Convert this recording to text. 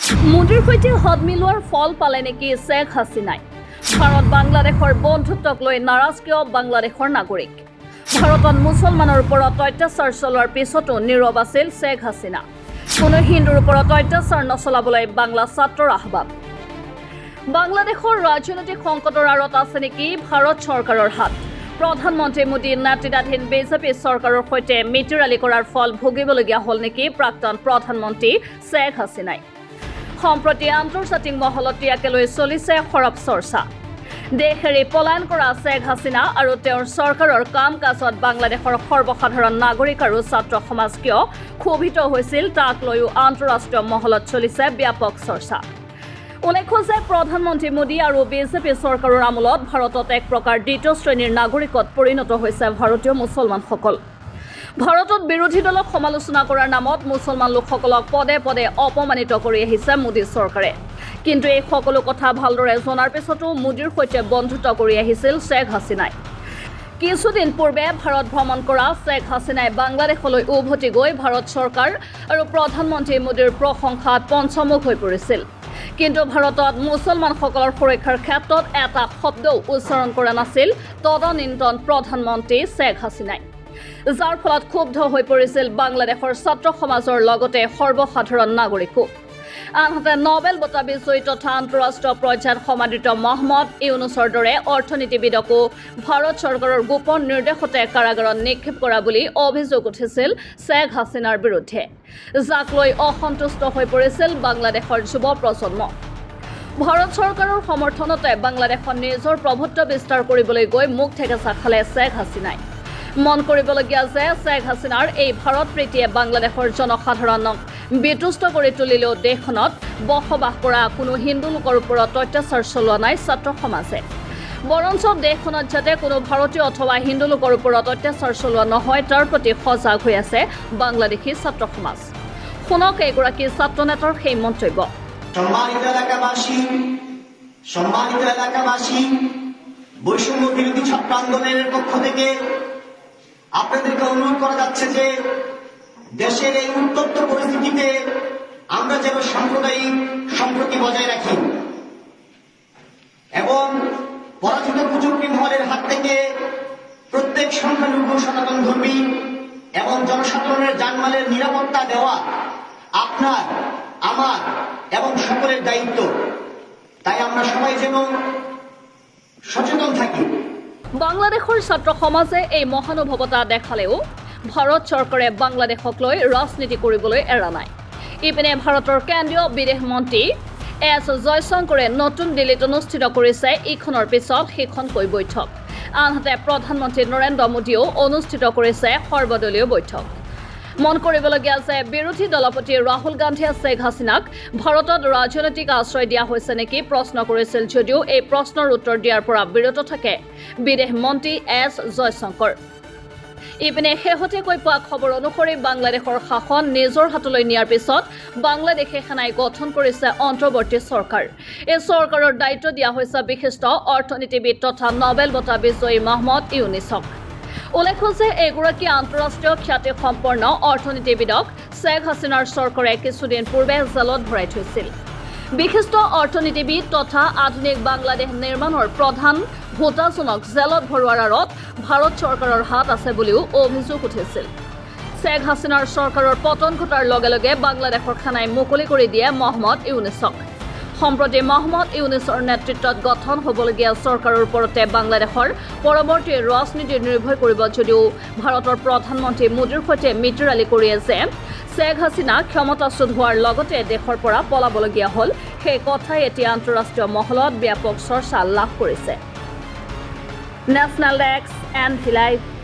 মোদীৰ সৈতে হাত মিলোৱাৰ ফল পালে নেকি শ্বেখ হাছিনাই? ভাৰত বাংলাদেশৰ বন্ধুত্বক লৈ নাৰাজ কিয় বাংলাদেশৰ নাগৰিক? ভাৰতত মুছলমানৰ ওপৰত অত্যাচাৰ চলোৱাৰ পিছতো নীৰৱ আছিল শ্বেখ হাছিনা। কোনো হিন্দুৰ ওপৰত অত্যাচাৰ নচলাবলৈ বাংলা ছাত্ৰৰ আহ্বান। বাংলাদেশৰ ৰাজনৈতিক সংকটৰ আঁৰত আছে নেকি ভাৰত চৰকাৰৰ হাত? প্ৰধানমন্ত্ৰী মোদীৰ নেতৃত্বাধীন বিজেপি চৰকাৰৰ সৈতে মিতিৰালি কৰাৰ ফল ভুগিবলগীয়া হ'ল নেকি প্ৰাক্তন প্ৰধানমন্ত্ৰী শ্বেখ হাছিনাই? সম্প্ৰতি আন্তৰ্জাতিক মহলত ইয়াকে লৈ চলিছে সৰব চৰ্চা। দেশ এৰি পলায়ন কৰা শ্বেখ হাছিনা আৰু তেওঁৰ চৰকাৰৰ কাম কাজত বাংলাদেশৰ সৰ্বসাধাৰণ নাগৰিক আৰু ছাত্ৰ সমাজ কিয় ক্ষোভিত হৈছিল তাক লৈও আন্তঃৰাষ্ট্ৰীয় মহলত চলিছে ব্যাপক চৰ্চা। উল্লেখ্য যে প্ৰধানমন্ত্ৰী মোদী আৰু বিজেপি চৰকাৰৰ আমোলত ভাৰতত এক প্ৰকাৰ দ্বিতীয় শ্ৰেণীৰ নাগৰিকত পৰিণত হৈছে ভাৰতীয় মুছলমানসকল। ভাৰতত বিৰোধী দলক সমালোচনা কৰাৰ নামত মুছলমান লোকসকলক পদে পদে অপমানিত কৰি আহিছে মোদী চৰকাৰে। কিন্তু এই সকলো কথা ভালদৰে জনাৰ পিছতো মোদীৰ সৈতে বন্ধুত্ব কৰি আহিছিল শ্বেখ হাছিনাই। কিছুদিন পূৰ্বে ভাৰত ভ্ৰমণ কৰা শ্বেখ হাছিনাই বাংলাদেশলৈ উভতি গৈ ভাৰত চৰকাৰ আৰু প্ৰধানমন্ত্ৰী মোদীৰ প্ৰশংসাত পঞ্চমুখ হৈ পৰিছিল। কিন্তু ভাৰতত মুছলমানসকলৰ সুৰক্ষাৰ ক্ষেত্ৰত এটা শব্দও উচ্চাৰণ কৰা নাছিল তদানীন্তন প্ৰধানমন্ত্ৰী শ্বেখ হাছিনাই, যাৰ ফলত ক্ষুব্ধ হৈ পৰিছিল বাংলাদেশৰ ছাত্ৰ সমাজৰ লগতে সৰ্বসাধাৰণ নাগৰিকো। আনহাতে নোবেল বঁটা বিজয়ী তথা আন্তঃৰাষ্ট্ৰীয় পৰ্যায়ত সমাদৃত মহম্মদ ইউনুছৰ দৰে অৰ্থনীতিবিদকো ভাৰত চৰকাৰৰ গোপন নিৰ্দেশতে কাৰাগাৰত নিক্ষেপ কৰা বুলি অভিযোগ উঠিছিল শ্বেখ হাছিনাৰ বিৰুদ্ধে, যাক লৈ অসন্তুষ্ট হৈ পৰিছিল বাংলাদেশৰ যুৱ প্ৰজন্ম। ভাৰত চৰকাৰৰ সমৰ্থনতে বাংলাদেশত নিজৰ প্ৰভুত্ব বিস্তাৰ কৰিবলৈ গৈ মুখ ঠেকেচা খালে শ্বেখ হাছিনাই। মন কৰিবলগীয়া যে শ্বেখ হাছিনাৰ এই ভাৰত প্ৰীতিয়ে বাংলাদেশৰ জনসাধাৰণক বিতুষ্ট কৰি তুলিলেও দেশখনত বসবাস কৰা কোনো হিন্দু লোকৰ ওপৰত অত্যাচাৰ চলোৱা নাই ছাত্ৰ সমাজে। বৰঞ্চ দেশখনত যাতে কোনো ভাৰতীয় অথবা হিন্দু লোকৰ ওপৰত অত্যাচাৰ চলোৱা নহয় তাৰ প্ৰতি সজাগ হৈ আছে বাংলাদেশী ছাত্ৰ সমাজ। শুনক এগৰাকী ছাত্ৰ নেতাৰ সেই মন্তব্য। সম্মানিত এলাকাবাসী, বৈষম্য বিরোধী ছাত্র আন্দোলনের পক্ষ থেকে আপনাদেরকে অনুরোধ করা যাচ্ছে যে দেশের এই উত্তপ্ত পরিস্থিতিতে আমরা যেন সাম্প্রদায়িক সম্প্রীতি বজায় রাখি এবং পরাজিত কুচক্রী মহলের হাত থেকে প্রত্যেক সংখ্যালঘু সনাতন ধর্মী এবং জনসাধারণের জানমালের নিরাপত্তা দেওয়া আপনার, আমার এবং সকলের দায়িত্ব। তাই আমরা সবাই যেন সচেতন থাকি। বাংলাদেশৰ ছাত্ৰ সমাজে এই মহানুভৱতা দেখালেও ভাৰত চৰকাৰে বাংলাদেশক লৈ ৰাজনীতি কৰিবলৈ এৰা নাই। ইপিনে ভাৰতৰ কেন্দ্ৰীয় বিদেশ মন্ত্ৰী এছ জয়শংকৰে নতুন দিল্লীত অনুষ্ঠিত কৰিছে ইখনৰ পিছত সিখনকৈ বৈঠক। আনহাতে প্ৰধানমন্ত্ৰী নৰেন্দ্ৰ মোদীয়েও অনুষ্ঠিত কৰিছে সৰ্বদলীয় বৈঠক। মন কৰিবলগীয়া যে বিৰোধী দলপতি ৰাহুল গান্ধীয়ে শ্বেখ হাছিনাক ভাৰতত ৰাজনৈতিক আশ্ৰয় দিয়া হৈছে নেকি প্ৰশ্ন কৰিছিল যদিও এই প্ৰশ্নৰ উত্তৰ দিয়াৰ পৰা বিৰত থাকে বিদেশ মন্ত্ৰী এছ জয়শংকৰ। ইপিনে শেহতীয়াকৈ পোৱা খবৰ অনুসৰি বাংলাদেশৰ শাসন নিজৰ হাতলৈ নিয়াৰ পিছত বাংলাদেশে সেনাই গঠন কৰিছে অন্তৰ্বৰ্তী চৰকাৰ। এই চৰকাৰৰ দায়িত্ব দিয়া হৈছে বিশিষ্ট অৰ্থনীতিবিদ তথা নোবেল বঁটা বিজয়ী মহম্মদ ইউনুছক। উল্লেখ্য যে এগৰাকী আন্তঃৰাষ্ট্ৰীয় খ্যাতিসম্পন্ন অৰ্থনীতিবিদক শ্বেখ হাছিনাৰ চৰকাৰে কিছুদিন পূৰ্বে জেলত ভৰাই থৈছিল। বিশিষ্ট অৰ্থনীতিবিদ তথা আধুনিক বাংলাদেশ নিৰ্মাণৰ প্ৰধান ভোটাজনক জেলত ভৰোৱাৰ আঁৰত ভাৰত চৰকাৰৰ হাত আছে বুলিও অভিযোগ উঠিছিল। শ্বেখ হাছিনাৰ চৰকাৰৰ পতন ঘটাৰ লগে লগে বাংলাদেশৰ সেনাই মুকলি কৰি দিয়ে মহম্মদ ইউনুছক। সম্প্ৰতি মহম্মদ ইউনুছৰ নেতৃত্বত গঠন হ'বলগীয়া চৰকাৰৰ ওপৰতে বাংলাদেশৰ পৰৱৰ্তী ৰাজনীতি নিৰ্ভৰ কৰিব যদিও ভাৰতৰ প্ৰধানমন্ত্ৰী মোদীৰ সৈতে মিতিৰালি কৰি আছে শ্বেখ হাছিনা ক্ষমতাচ্যুত হোৱাৰ লগতে দেশৰ পৰা পলাবলগীয়া হ'ল, সেই কথাই এতিয়া আন্তঃৰাষ্ট্ৰীয় মহলত ব্যাপক চৰ্চা লাভ কৰিছে। National desk, NV Live।